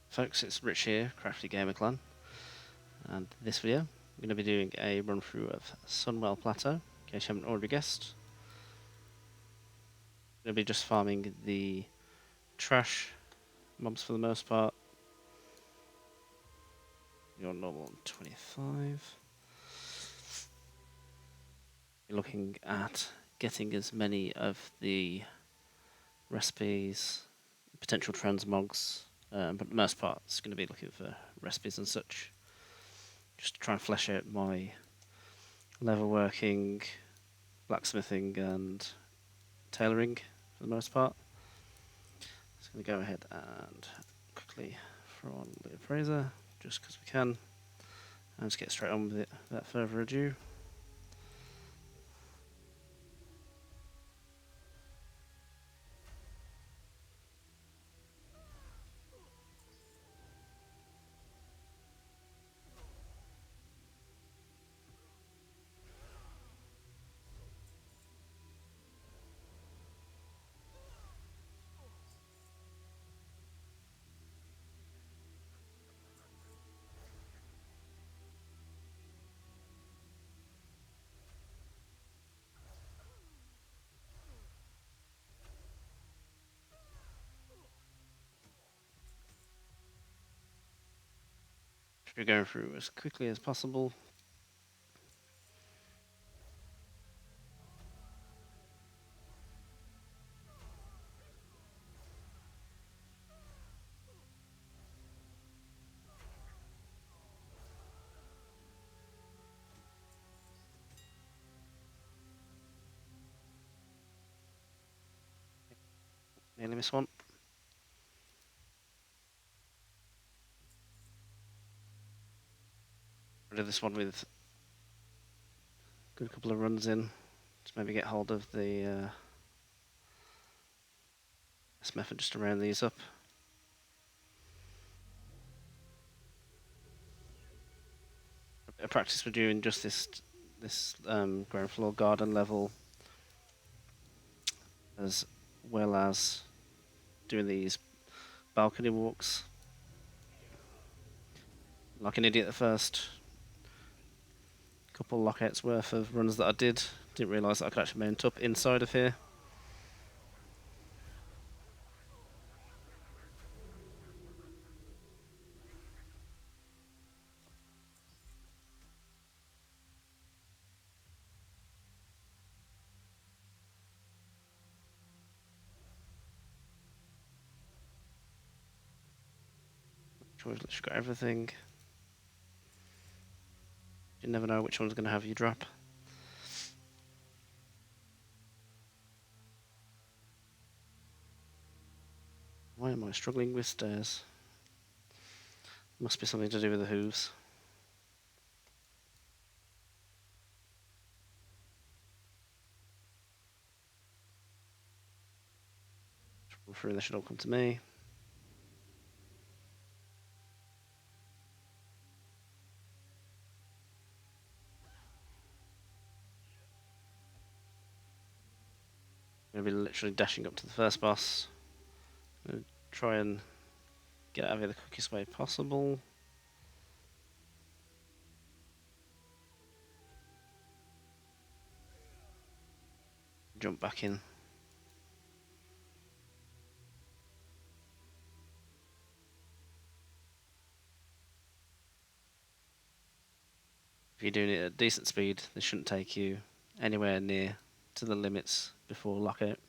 Folks, it's Rich here, Crafty Gamer Clan, and this video I'm going to be doing a run through of Sunwell Plateau, in case you haven't already guessed. I'm going to be just farming the trash mobs for the most part. Your normal on 25. You're looking at getting as many of the recipes, potential transmogs, but for the most part it's going to be looking for recipes and such, just to try and flesh out my leather working, blacksmithing and tailoring for the most part. Just going to go ahead and quickly throw on the appraiser just because we can, and just get straight on with it without further ado. We're going through as quickly as possible. Nearly missed one. I did this one with a good couple of runs in to maybe get hold of the this method just to round these up. A practice we're doing just this ground floor garden level, as well as doing these balcony walks. Like an idiot, the first couple lockouts worth of runs that I didn't realise that I could actually mount up inside of here. Sure, she's got everything. You never know which one's going to have you drop. Why am I struggling with stairs? Must be something to do with the hooves. Through, they should all come to me. I'm going to be literally dashing up to the first boss. I'm going to try and get out of here the quickest way possible. Jump back in. If you're doing it at decent speed, this shouldn't take you anywhere near to the limits before lockout.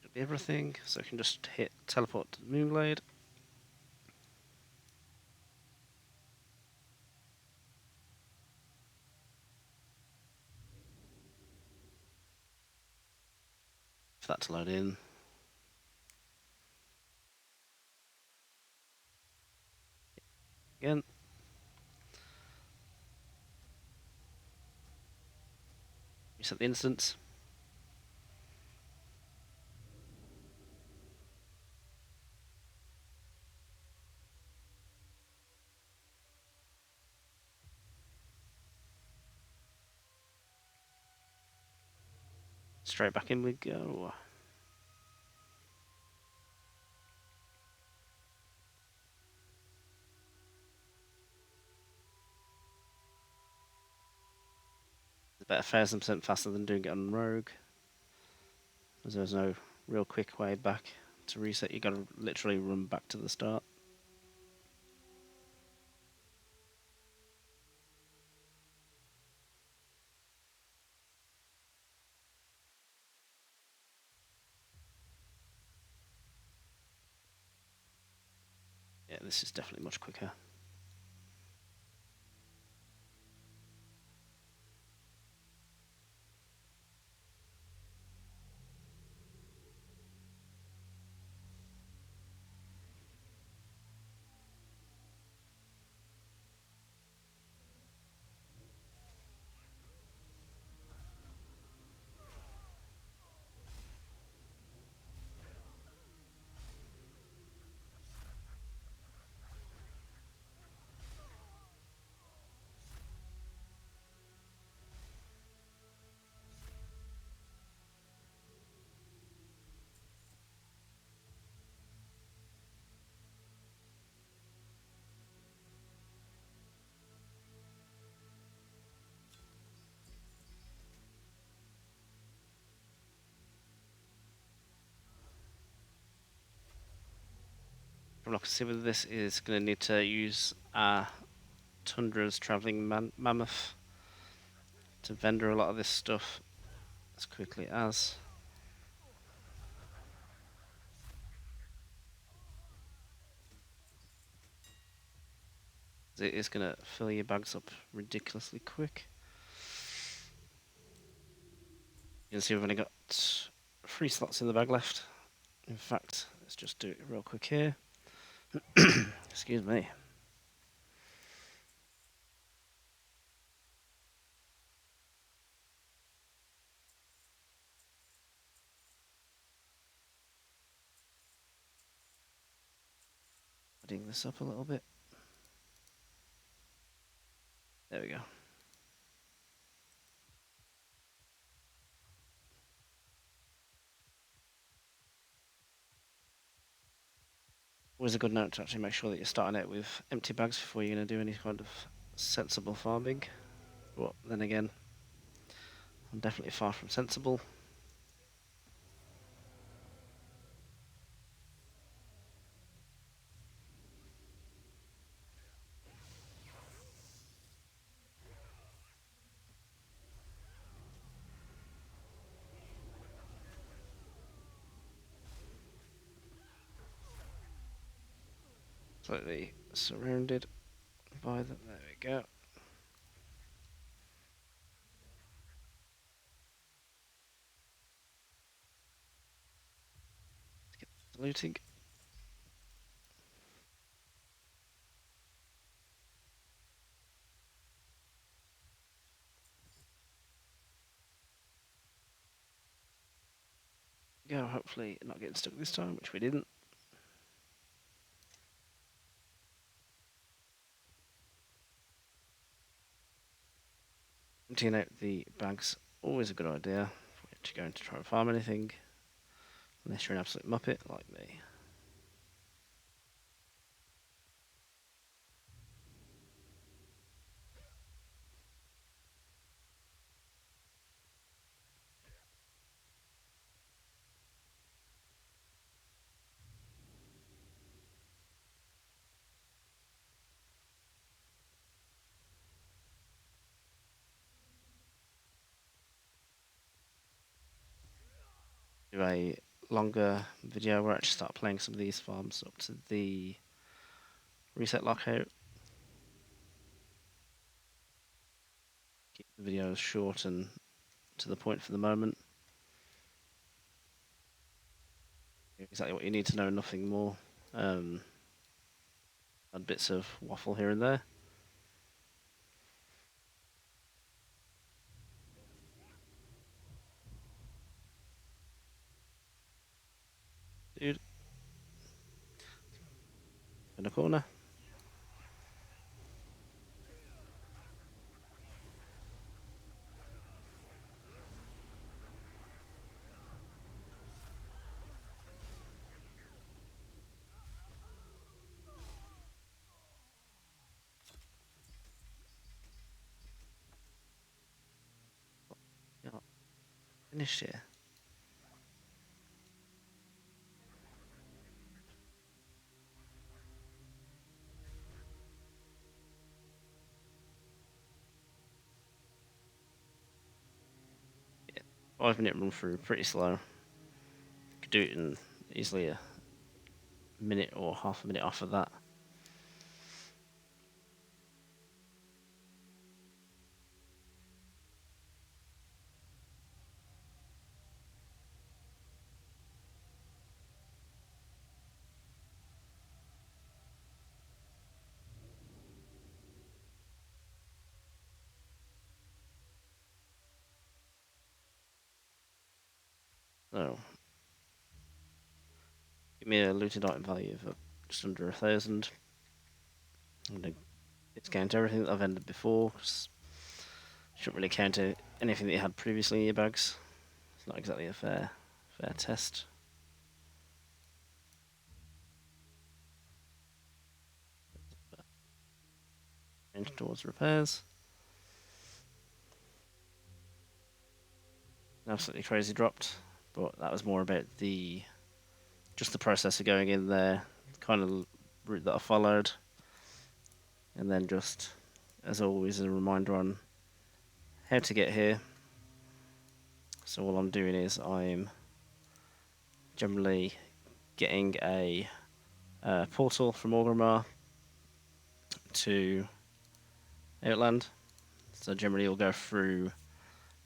Should be everything, so I can just hit teleport to the Moonglade. for that to load in. Again. Reset the instance. Straight back in we go. It's about 1,000% faster than doing it on Rogue. As there's no real quick way back to reset. You got to literally run back to the start. Yeah, this is definitely much quicker. From what I can see with this is going to need to use Tundra's travelling mammoth to vendor a lot of this stuff as quickly as. It is going to fill your bags up ridiculously quick. You can see we've only got 3 slots in the bag left. In fact, let's just do it real quick here. Excuse me. Putting this up a little bit. There we go. Always a good note to actually make sure that you're starting out with empty bags before you're going to do any kind of sensible farming. But then again, I'm definitely far from sensible. Slightly surrounded by them. There we go. Let's get the looting. Go, hopefully not getting stuck this time, which we didn't. Emptying out the bags, always a good idea if you're going to try and farm anything, unless you're an absolute muppet like me. Do a longer video where I actually start playing some of these farms up to the reset lockout. Keep the videos short and to the point for the moment. exactly what you need to know, nothing more. And bits of waffle here and there. Dude, in the corner. You're not finished here. 5 minute run through, pretty slow. Could do it in easily a minute or half a minute off of that. So, give me a looted item value of just under 1,000. I'm gonna discount everything that I've ended before. Shouldn't really count anything that you had previously in your bags. It's not exactly a fair test. Change towards repairs. Absolutely crazy dropped, but that was more about just the process of going in there, kind of route that I followed, and then just, as always, a reminder on how to get here. So all I'm doing is I'm generally getting a portal from Orgrimmar to Outland. So generally you'll go through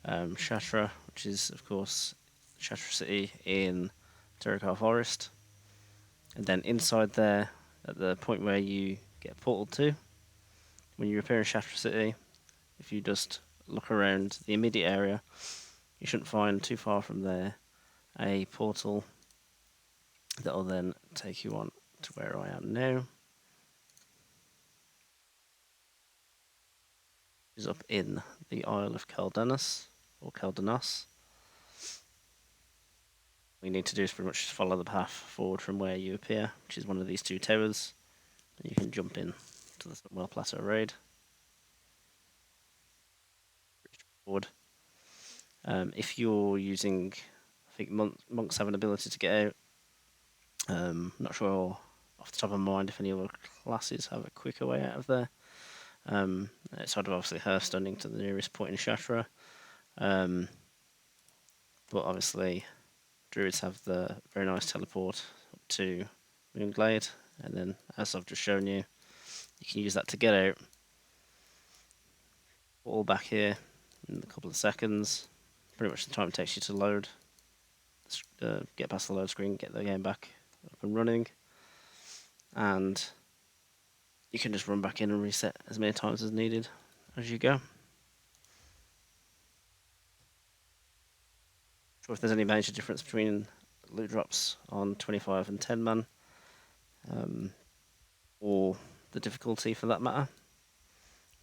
Shatra, which is of course Shatra City in Terakar Forest, and then inside there, at the point where you get portaled to, when you repair in Shatra City, if you just look around the immediate area, you shouldn't find too far from there a portal that will then take you on to where I am now. Is up in the Isle of Caldanus, or Caldanos. All you need to do is pretty much just follow the path forward from where you appear, which is one of these two towers, and you can jump in to the Sunwell Plateau raid. Forward. If you're using, I think monks have an ability to get out. Not sure off the top of my mind if any other classes have a quicker way out of there. Outside of obviously Hearthstoning to the nearest point in Shatra. But obviously, druids have the very nice teleport up to Moonglade, and then as I've just shown you, you can use that to get out. All back here in a couple of seconds. Pretty much the time it takes you to load, get past the load screen, get the game back up and running, and you can just run back in and reset as many times as needed as you go. Sure if there's any major difference between loot drops on 25 and 10 man, or the difficulty for that matter,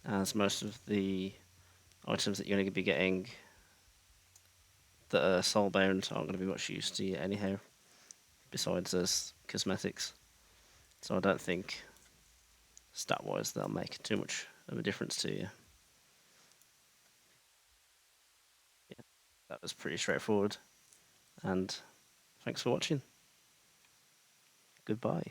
as most of the items that you're going to be getting that are soulbound aren't going to be much use to you anyhow, besides as cosmetics. So I don't think stat-wise they'll make too much of a difference to you. Yeah, that was pretty straightforward, and thanks for watching. Goodbye.